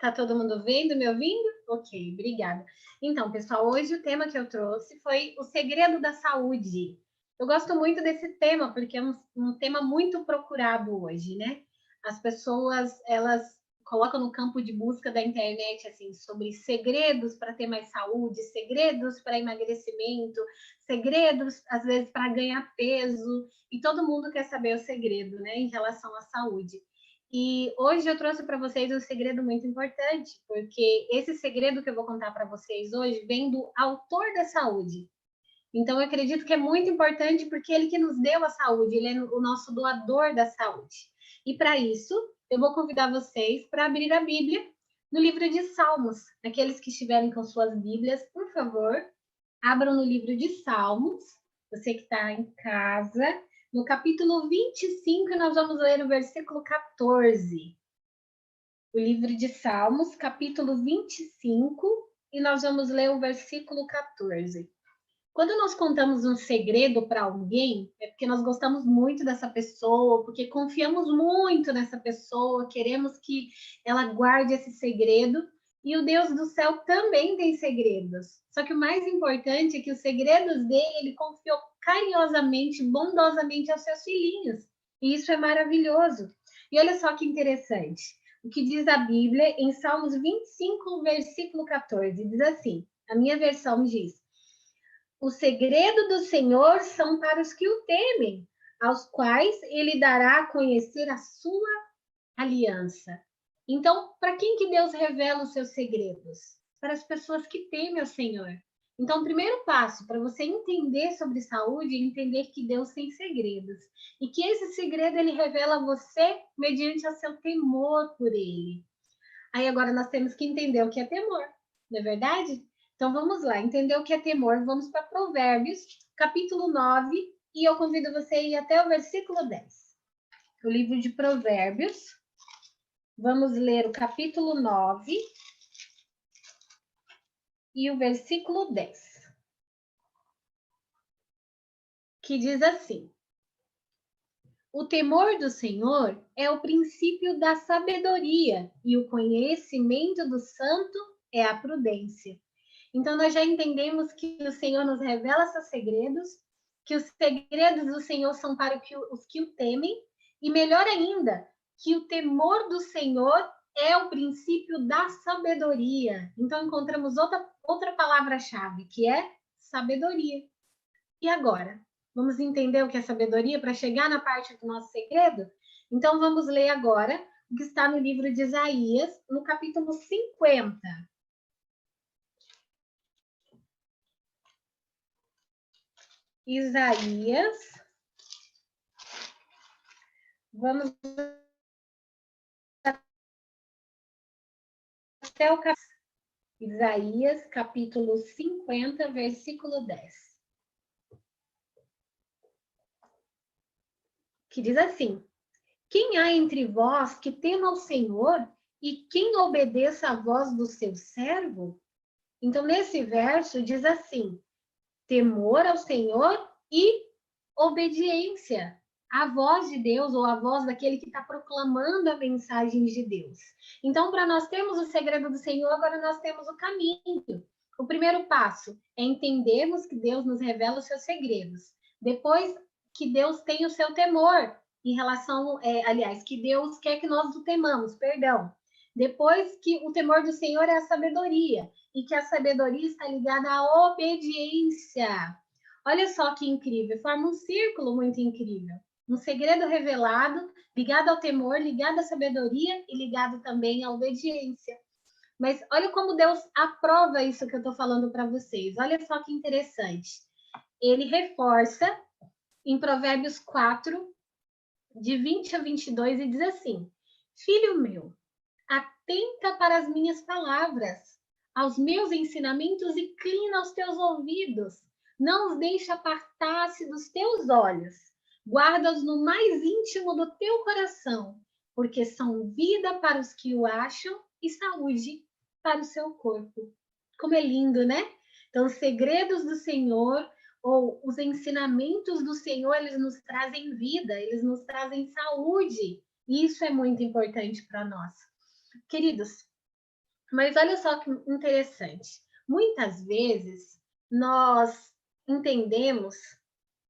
Tá todo mundo vendo, me ouvindo? Ok, obrigada. Então, pessoal, hoje o tema que eu trouxe foi o segredo da saúde. Eu gosto muito desse tema porque é um tema muito procurado hoje, né? As pessoas, elas colocam no campo de busca da internet, assim, sobre segredos para ter mais saúde, segredos para emagrecimento, segredos, às vezes, para ganhar peso, e todo mundo quer saber o segredo, né, em relação à saúde. E hoje eu trouxe para vocês um segredo muito importante, porque esse segredo que eu vou contar para vocês hoje vem do autor da saúde. Então eu acredito que é muito importante porque ele que nos deu a saúde, ele é o nosso doador da saúde. E para isso, eu vou convidar vocês para abrir a Bíblia no livro de Salmos. Aqueles que estiverem com suas Bíblias, por favor, abram no livro de Salmos. Você que está em casa, no capítulo 25, nós vamos ler o versículo 14. O livro de Salmos, capítulo 25, e nós vamos ler o versículo 14. Quando nós contamos um segredo para alguém, é porque nós gostamos muito dessa pessoa, porque confiamos muito nessa pessoa, queremos que ela guarde esse segredo, e o Deus do céu também tem segredos. Só que o mais importante é que os segredos dele, ele confiou carinhosamente, bondosamente aos seus filhinhos. E isso é maravilhoso. E olha só que interessante. O que diz a Bíblia em Salmos 25, versículo 14, diz assim, a minha versão diz: o segredo do Senhor são para os que o temem, aos quais ele dará a conhecer a sua aliança. Então, para quem que Deus revela os seus segredos? Para as pessoas que temem ao Senhor. Então, o primeiro passo para você entender sobre saúde é entender que Deus tem segredos e que esse segredo ele revela a você mediante o seu temor por ele. Aí agora nós temos que entender o que é temor, não é verdade? Então vamos lá, entender o que é temor. Vamos para Provérbios, capítulo 9, e eu convido você a ir até o versículo 10. O livro de Provérbios, vamos ler o capítulo 9 e o versículo 10, que diz assim: o temor do Senhor é o princípio da sabedoria, e o conhecimento do santo é a prudência. Então, nós já entendemos que o Senhor nos revela seus segredos, que os segredos do Senhor são para os que o temem, e melhor ainda, que o temor do Senhor é o princípio da sabedoria. Então, encontramos outra palavra-chave, que é sabedoria. E agora? Vamos entender o que é sabedoria para chegar na parte do nosso segredo? Então, vamos ler agora o que está no livro de Isaías, no capítulo 50. Isaías, vamos até o Isaías, capítulo 50, versículo 10, que diz assim: quem há entre vós que tema ao Senhor e quem obedeça à voz do seu servo? Então, nesse verso diz assim: temor ao Senhor e obediência à voz de Deus ou à voz daquele que está proclamando a mensagem de Deus. Então, para nós termos o segredo do Senhor, agora nós temos o caminho. O primeiro passo é entendermos que Deus nos revela os seus segredos. Depois, que Deus tem o seu temor em relação, aliás, que Deus quer que nós o temamos, perdão. Depois que o temor do Senhor é a sabedoria, e que a sabedoria está ligada à obediência. Olha só que incrível, forma um círculo muito incrível. Um segredo revelado, ligado ao temor, ligado à sabedoria e ligado também à obediência. Mas olha como Deus aprova isso que eu estou falando para vocês. Olha só que interessante. Ele reforça em Provérbios 4, de 20 a 22, e diz assim: filho meu, atenta para as minhas palavras, aos meus ensinamentos, e inclina os teus ouvidos. Não os deixe apartar-se dos teus olhos. Guarda-os no mais íntimo do teu coração, porque são vida para os que o acham e saúde para o seu corpo. Como é lindo, né? Então, os segredos do Senhor ou os ensinamentos do Senhor, eles nos trazem vida, eles nos trazem saúde. E isso é muito importante para nós. Queridos, Mas olha só que interessante. Muitas vezes nós entendemos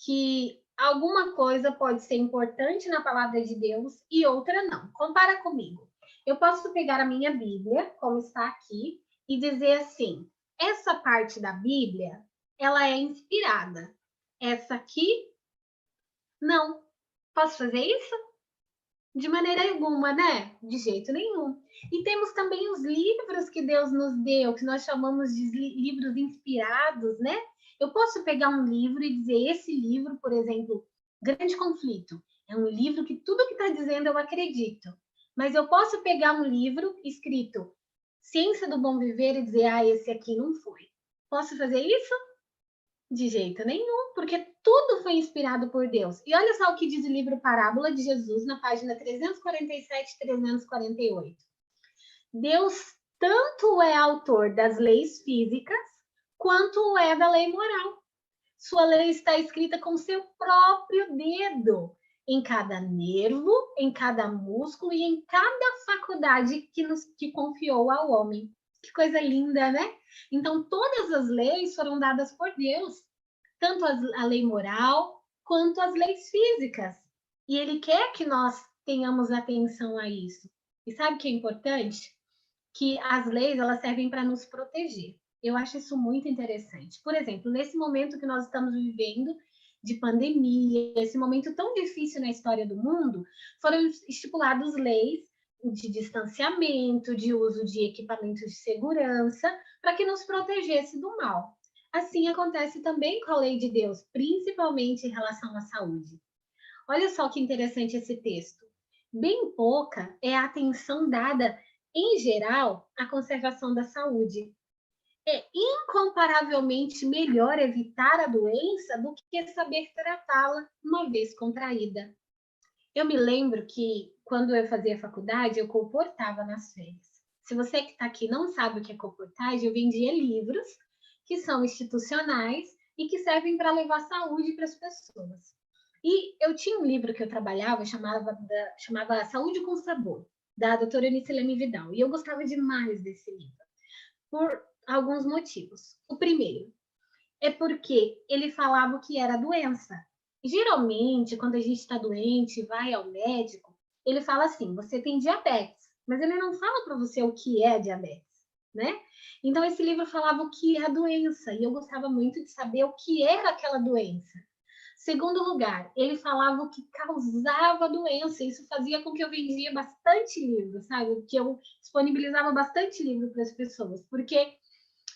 que alguma coisa pode ser importante na palavra de Deus e outra não. Compara comigo. Eu posso pegar a minha Bíblia, como está aqui, e dizer assim: essa parte da Bíblia, ela é inspirada. Essa aqui, não. Posso fazer isso? De maneira alguma, né? De jeito nenhum. E temos também os livros que Deus nos deu, que nós chamamos de livros inspirados, né? Eu posso pegar um livro e dizer, esse livro, por exemplo, Grande Conflito, é um livro que tudo que está dizendo eu acredito. Mas eu posso pegar um livro escrito Ciência do Bom Viver e dizer, ah, esse aqui não foi. Posso fazer isso? De jeito nenhum, porque tudo foi inspirado por Deus. E olha só o que diz o livro Parábola de Jesus, na página 347 e 348. Deus tanto é autor das leis físicas, quanto é da lei moral. Sua lei está escrita com seu próprio dedo, em cada nervo, em cada músculo e em cada faculdade que confiou ao homem. Que coisa linda, né? Então, todas as leis foram dadas por Deus, tanto a lei moral quanto as leis físicas. E ele quer que nós tenhamos atenção a isso. E sabe o que é importante? Que as leis elas servem para nos proteger. Eu acho isso muito interessante. Por exemplo, nesse momento que nós estamos vivendo de pandemia, esse momento tão difícil na história do mundo, foram estipuladas leis de distanciamento, de uso de equipamentos de segurança, para que nos protegesse do mal. Assim acontece também com a lei de Deus, principalmente em relação à saúde. Olha só que interessante esse texto. Bem pouca é a atenção dada, em geral, à conservação da saúde. É incomparavelmente melhor evitar a doença do que saber tratá-la uma vez contraída. Eu me lembro que, quando eu fazia faculdade, eu comportava nas férias. Se você que está aqui não sabe o que é comportagem, eu vendia livros que são institucionais e que servem para levar saúde para as pessoas. E eu tinha um livro que eu trabalhava, chamava Saúde com Sabor, da doutora Nicilene Vidal. E eu gostava demais desse livro, por alguns motivos. O primeiro é porque ele falava o que era doença. Geralmente, quando a gente está doente e vai ao médico, ele fala assim: você tem diabetes, mas ele não fala para você o que é diabetes, né? Então, esse livro falava o que é a doença, e eu gostava muito de saber o que era aquela doença. Segundo lugar, ele falava o que causava a doença. Isso fazia com que eu vendia bastante livro, sabe? Que eu disponibilizava bastante livro para as pessoas, porque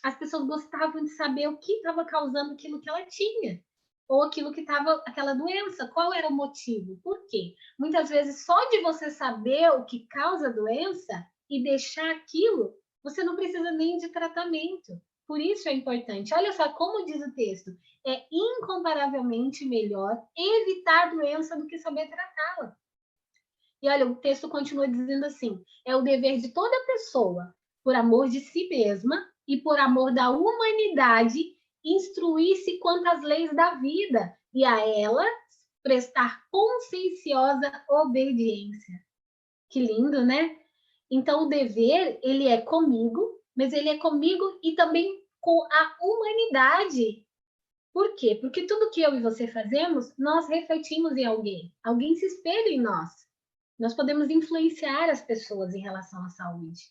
as pessoas gostavam de saber o que estava causando aquilo que ela tinha, ou aquilo que estava, aquela doença, qual era o motivo, por quê? Muitas vezes, só de você saber o que causa a doença e deixar aquilo, você não precisa nem de tratamento. Por isso é importante. Olha só como diz o texto: é incomparavelmente melhor evitar doença do que saber tratá-la. E olha, o texto continua dizendo assim: é o dever de toda pessoa, por amor de si mesma e por amor da humanidade, instruir-se quanto às leis da vida e a elas prestar conscienciosa obediência. Que lindo, né? Então o dever, ele é comigo, mas ele é comigo e também com a humanidade. Por quê? Porque tudo que eu e você fazemos, nós refletimos em alguém. Alguém se espelha em nós. Nós podemos influenciar as pessoas em relação à saúde.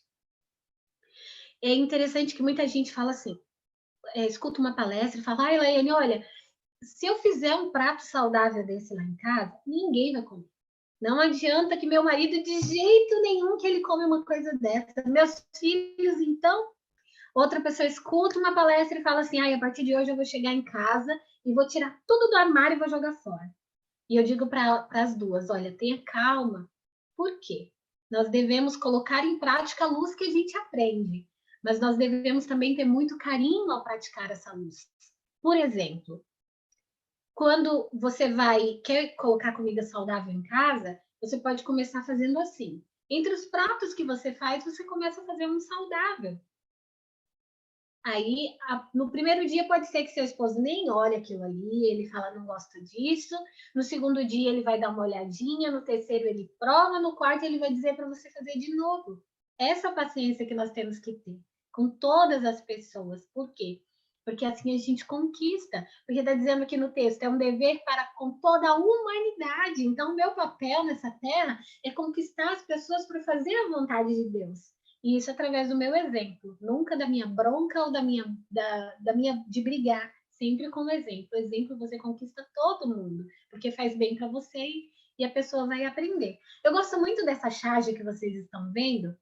É interessante que muita gente fala assim, escuta uma palestra e fala: ai, Laiane, olha, se eu fizer um prato saudável desse lá em casa, ninguém vai comer. Não adianta que meu marido, de jeito nenhum, que ele come uma coisa dessa. Meus filhos, então. Outra pessoa escuta uma palestra e fala assim: ai, a partir de hoje eu vou chegar em casa e vou tirar tudo do armário e vou jogar fora. E eu digo para as duas: olha, tenha calma. Por quê? Nós devemos colocar em prática a luz que a gente aprende, mas nós devemos também ter muito carinho ao praticar essa luz. Por exemplo, quando você quer colocar comida saudável em casa, você pode começar fazendo assim. Entre os pratos que você faz, você começa a fazer um saudável. Aí, no primeiro dia, pode ser que seu esposo nem olhe aquilo ali, ele fala, não gosto disso. No segundo dia, ele vai dar uma olhadinha. No terceiro, ele prova. No quarto, ele vai dizer para você fazer de novo. Essa paciência que nós temos que ter com todas as pessoas. Por quê? Porque assim a gente conquista. Porque está dizendo aqui no texto, é um dever para com toda a humanidade. Então, meu papel nessa terra é conquistar as pessoas para fazer a vontade de Deus. E isso através do meu exemplo. Nunca da minha bronca ou da minha de brigar. Sempre com o exemplo. O exemplo você conquista todo mundo. Porque faz bem para você e a pessoa vai aprender. Eu gosto muito dessa charge que vocês estão vendo,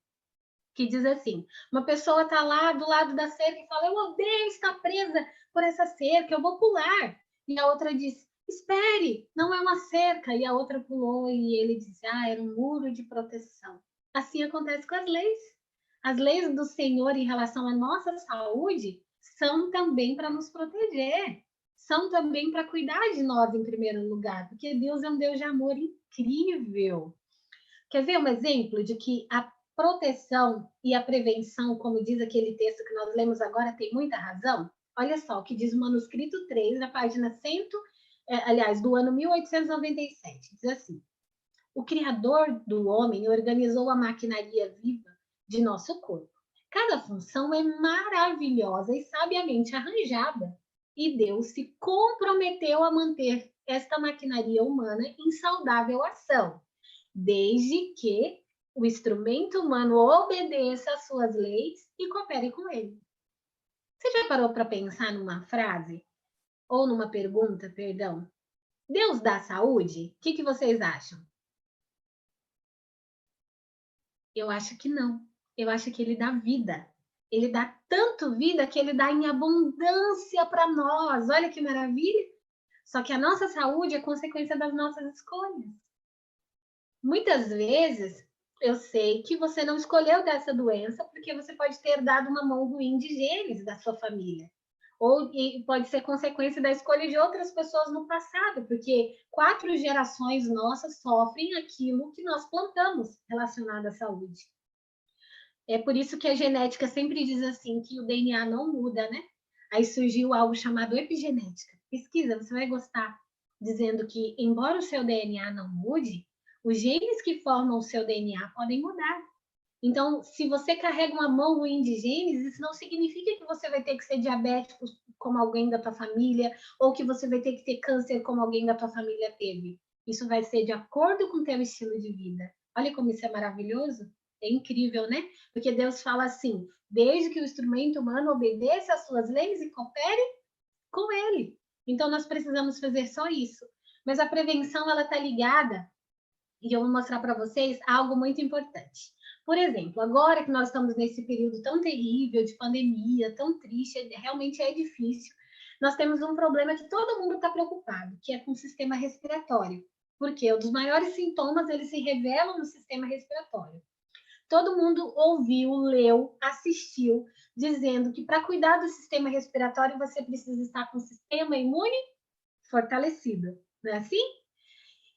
que diz assim: uma pessoa está lá do lado da cerca e fala, eu odeio estar presa por essa cerca, eu vou pular. E a outra diz, espere, não é uma cerca. E a outra pulou e ele disse, era um muro de proteção. Assim acontece com as leis. As leis do Senhor em relação à nossa saúde são também para nos proteger, são também para cuidar de nós em primeiro lugar, porque Deus é um Deus de amor incrível. Quer ver um exemplo de que a proteção e a prevenção, como diz aquele texto que nós lemos agora, tem muita razão? Olha só o que diz o manuscrito 3, na página 100, do ano 1897. Diz assim: o Criador do homem organizou a maquinaria viva de nosso corpo. Cada função é maravilhosa e sabiamente arranjada. E Deus se comprometeu a manter esta maquinaria humana em saudável ação, desde que o instrumento humano obedeça às suas leis e coopere com ele. Você já parou para pensar numa frase? Ou numa pergunta, perdão? Deus dá saúde? O que vocês acham? Eu acho que não. Eu acho que ele dá vida. Ele dá tanto vida que ele dá em abundância para nós. Olha que maravilha! Só que a nossa saúde é consequência das nossas escolhas. Muitas vezes eu sei que você não escolheu dessa doença porque você pode ter dado uma mão ruim de genes da sua família. Ou pode ser consequência da escolha de outras pessoas no passado, porque 4 gerações nossas sofrem aquilo que nós plantamos relacionado à saúde. É por isso que a genética sempre diz assim, que o DNA não muda, né? Aí surgiu algo chamado epigenética. Pesquisa, você vai gostar, dizendo que, embora o seu DNA não mude, os genes que formam o seu DNA podem mudar. Então, se você carrega uma mão ruim de genes, isso não significa que você vai ter que ser diabético como alguém da tua família, ou que você vai ter que ter câncer como alguém da tua família teve. Isso vai ser de acordo com o teu estilo de vida. Olha como isso é maravilhoso. É incrível, né? Porque Deus fala assim, desde que o instrumento humano obedeça às suas leis e coopere com ele. Então, nós precisamos fazer só isso. Mas a prevenção, ela está ligada, e eu vou mostrar para vocês algo muito importante. Por exemplo, agora que nós estamos nesse período tão terrível de pandemia, tão triste, realmente é difícil, nós temos um problema que todo mundo está preocupado, que é com o sistema respiratório. Porque um dos maiores sintomas, eles se revelam no sistema respiratório. Todo mundo ouviu, leu, assistiu, dizendo que para cuidar do sistema respiratório, você precisa estar com o sistema imune fortalecido. Não é assim?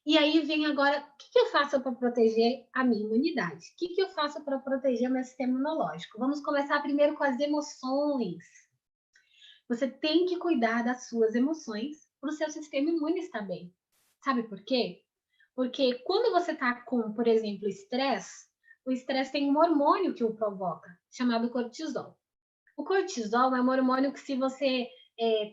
E aí vem agora, o que eu faço para proteger a minha imunidade? O que eu faço para proteger o meu sistema imunológico? Vamos começar primeiro com as emoções. Você tem que cuidar das suas emoções para o seu sistema imune estar bem. Sabe por quê? Porque quando você está com, por exemplo, estresse, o estresse tem um hormônio que o provoca, chamado cortisol. O cortisol é um hormônio que, se você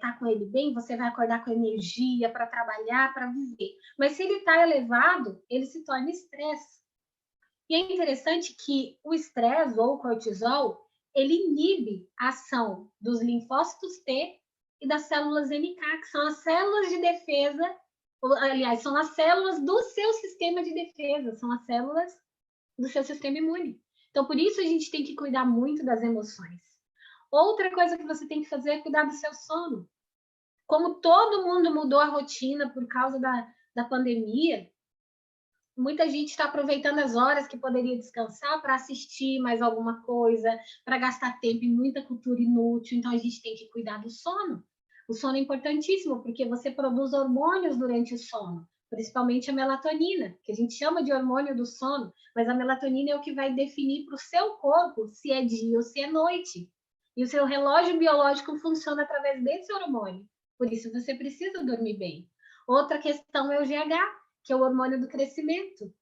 tá com ele bem, você vai acordar com energia para trabalhar, para viver. Mas se ele está elevado, ele se torna estresse. E é interessante que o estresse ou o cortisol, ele inibe a ação dos linfócitos T e das células NK, que são as células de defesa, ou, aliás, são as células do seu sistema de defesa, são as células do seu sistema imune. Então, por isso a gente tem que cuidar muito das emoções. Outra coisa que você tem que fazer é cuidar do seu sono. Como todo mundo mudou a rotina por causa da pandemia, muita gente está aproveitando as horas que poderia descansar para assistir mais alguma coisa, para gastar tempo em muita cultura inútil. Então, a gente tem que cuidar do sono. O sono é importantíssimo, porque você produz hormônios durante o sono, principalmente a melatonina, que a gente chama de hormônio do sono, mas a melatonina é o que vai definir para o seu corpo se é dia ou se é noite. E o seu relógio biológico funciona através desse hormônio. Por isso, você precisa dormir bem. Outra questão é o GH, que é o hormônio do crescimento.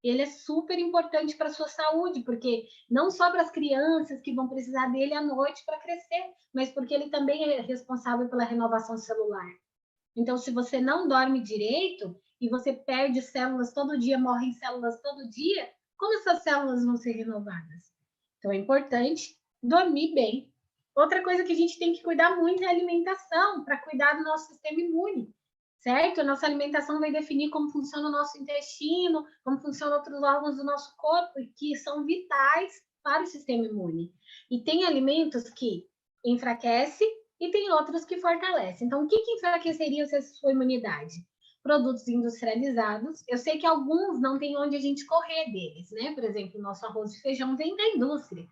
ele é super importante para a sua saúde, porque não só para as crianças que vão precisar dele à noite para crescer, mas porque ele também é responsável pela renovação celular. Então, se você não dorme direito e você perde células todo dia, morrem células todo dia, como essas células vão ser renovadas? Então, é importante dormir bem. Outra coisa que a gente tem que cuidar muito é a alimentação, para cuidar do nosso sistema imune, certo? A nossa alimentação vai definir como funciona o nosso intestino, como funcionam outros órgãos do nosso corpo, que são vitais para o sistema imune. E tem alimentos que enfraquecem e tem outros que fortalecem. Então, o que enfraqueceria a sua imunidade? Produtos industrializados. Eu sei que alguns não tem onde a gente correr deles, né? Por exemplo, o nosso arroz e feijão vem da indústria.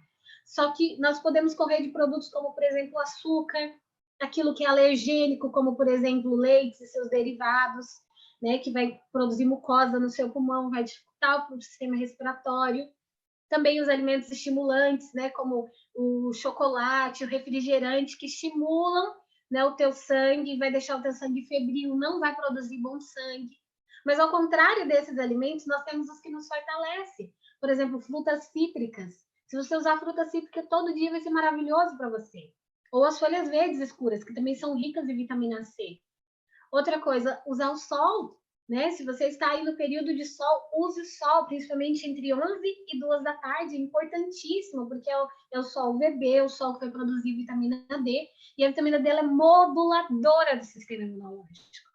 Só que nós podemos correr de produtos como, por exemplo, o açúcar, aquilo que é alergênico, como, por exemplo, o leite e seus derivados, né? Que vai produzir mucosa no seu pulmão, vai dificultar o sistema respiratório. Também os alimentos estimulantes, né, como o chocolate, o refrigerante, que estimulam, né, o teu sangue, vai deixar o teu sangue febril, não vai produzir bom sangue. Mas ao contrário desses alimentos, nós temos os que nos fortalecem. Por exemplo, frutas cítricas. Se você usar fruta cítrica todo dia, vai ser maravilhoso para você. Ou as folhas verdes escuras, que também são ricas em vitamina C. Outra coisa, usar o sol, né? Se você está aí no período de sol, use o sol, principalmente entre 11 e 2 da tarde, é importantíssimo, porque é o sol UVB, o sol que vai produzir vitamina D, e a vitamina D ela é moduladora do sistema imunológico.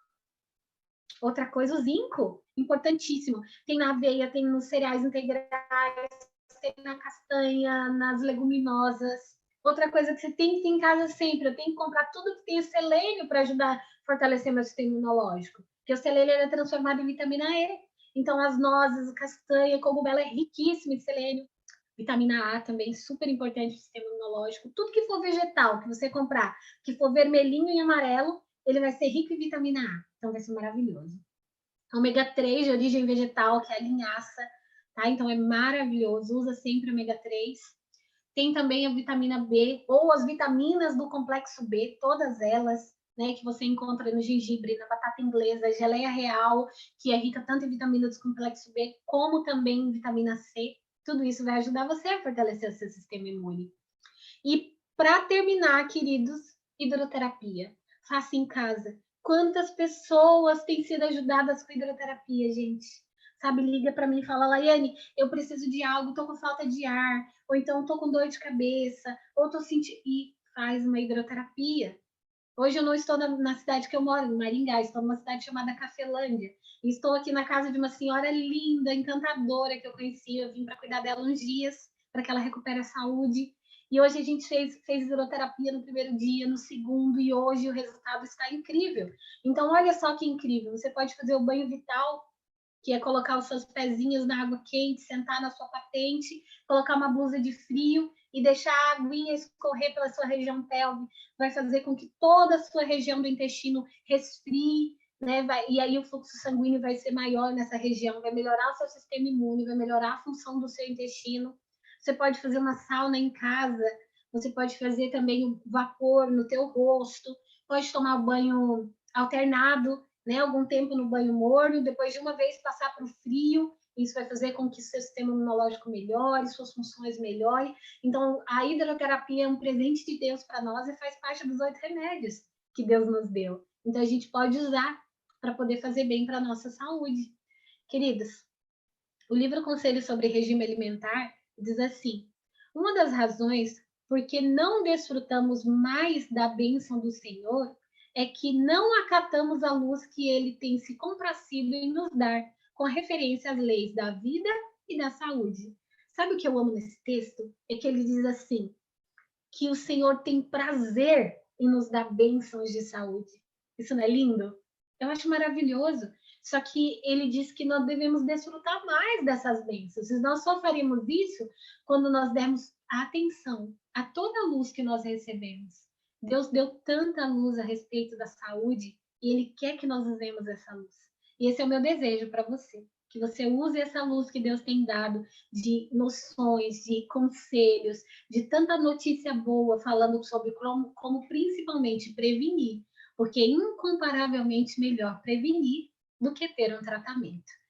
Outra coisa, o zinco, importantíssimo. Tem na aveia, tem nos cereais integrais, tem na castanha, nas leguminosas. Outra coisa que você tem que ter em casa sempre, eu tenho que comprar tudo que tem selênio para ajudar a fortalecer meu sistema imunológico. Porque o selênio é transformado em vitamina E. Então, as nozes, castanha, cogumelo é riquíssimo em selênio. Vitamina A também, super importante para o sistema imunológico. Tudo que for vegetal, que você comprar, que for vermelhinho e amarelo, ele vai ser rico em vitamina A. Então, vai ser maravilhoso. Ômega 3 de origem vegetal, que é a linhaça, tá? Então, é maravilhoso. Usa sempre ômega 3. Tem também a vitamina B, ou as vitaminas do complexo B, todas elas, né, que você encontra no gengibre, na batata inglesa, geleia real, que é rica tanto em vitaminas do complexo B, como também em vitamina C. Tudo isso vai ajudar você a fortalecer o seu sistema imune. E para terminar, queridos, hidroterapia. Faça em casa. Quantas pessoas têm sido ajudadas com hidroterapia, gente? Sabe, liga para mim e fala, Laiane, eu preciso de algo, tô com falta de ar, ou então tô com dor de cabeça, ou tô sentindo... E faz uma hidroterapia. Hoje eu não estou na cidade que eu moro, em Maringá, estou numa cidade chamada Cafelândia. E estou aqui na casa de uma senhora linda, encantadora, que eu conheci. Eu vim para cuidar dela uns dias, para que ela recupere a saúde. E hoje a gente fez hidroterapia no primeiro dia, no segundo, e hoje o resultado está incrível. Então, olha só que incrível. Você pode fazer o banho vital, que é colocar os seus pezinhos na água quente, sentar na sua patente, colocar uma blusa de frio e deixar a aguinha escorrer pela sua região pélvica, vai fazer com que toda a sua região do intestino resfrie, né? E aí o fluxo sanguíneo vai ser maior nessa região, vai melhorar o seu sistema imune, vai melhorar a função do seu intestino. Você pode fazer uma sauna em casa, você pode fazer também o vapor no teu rosto, pode tomar banho alternado, né, algum tempo no banho morno, depois de uma vez passar para o frio, isso vai fazer com que seu sistema imunológico melhore, suas funções melhorem. Então, a hidroterapia é um presente de Deus para nós e faz parte dos 8 remédios que Deus nos deu. Então, a gente pode usar para poder fazer bem para a nossa saúde. Queridos, o livro Conselhos sobre Regime Alimentar diz assim: uma das razões por que não desfrutamos mais da bênção do Senhor é que não acatamos a luz que ele tem se comprazido em nos dar, com referência às leis da vida e da saúde. Sabe o que eu amo nesse texto? É que ele diz assim, que o Senhor tem prazer em nos dar bênçãos de saúde. Isso não é lindo? Eu acho maravilhoso. Só que ele diz que nós devemos desfrutar mais dessas bênçãos. E nós só faremos isso quando nós dermos atenção a toda a luz que nós recebemos. Deus deu tanta luz a respeito da saúde e Ele quer que nós usemos essa luz. E esse é o meu desejo para você, que você use essa luz que Deus tem dado de noções, de conselhos, de tanta notícia boa falando sobre como principalmente prevenir, porque é incomparavelmente melhor prevenir do que ter um tratamento.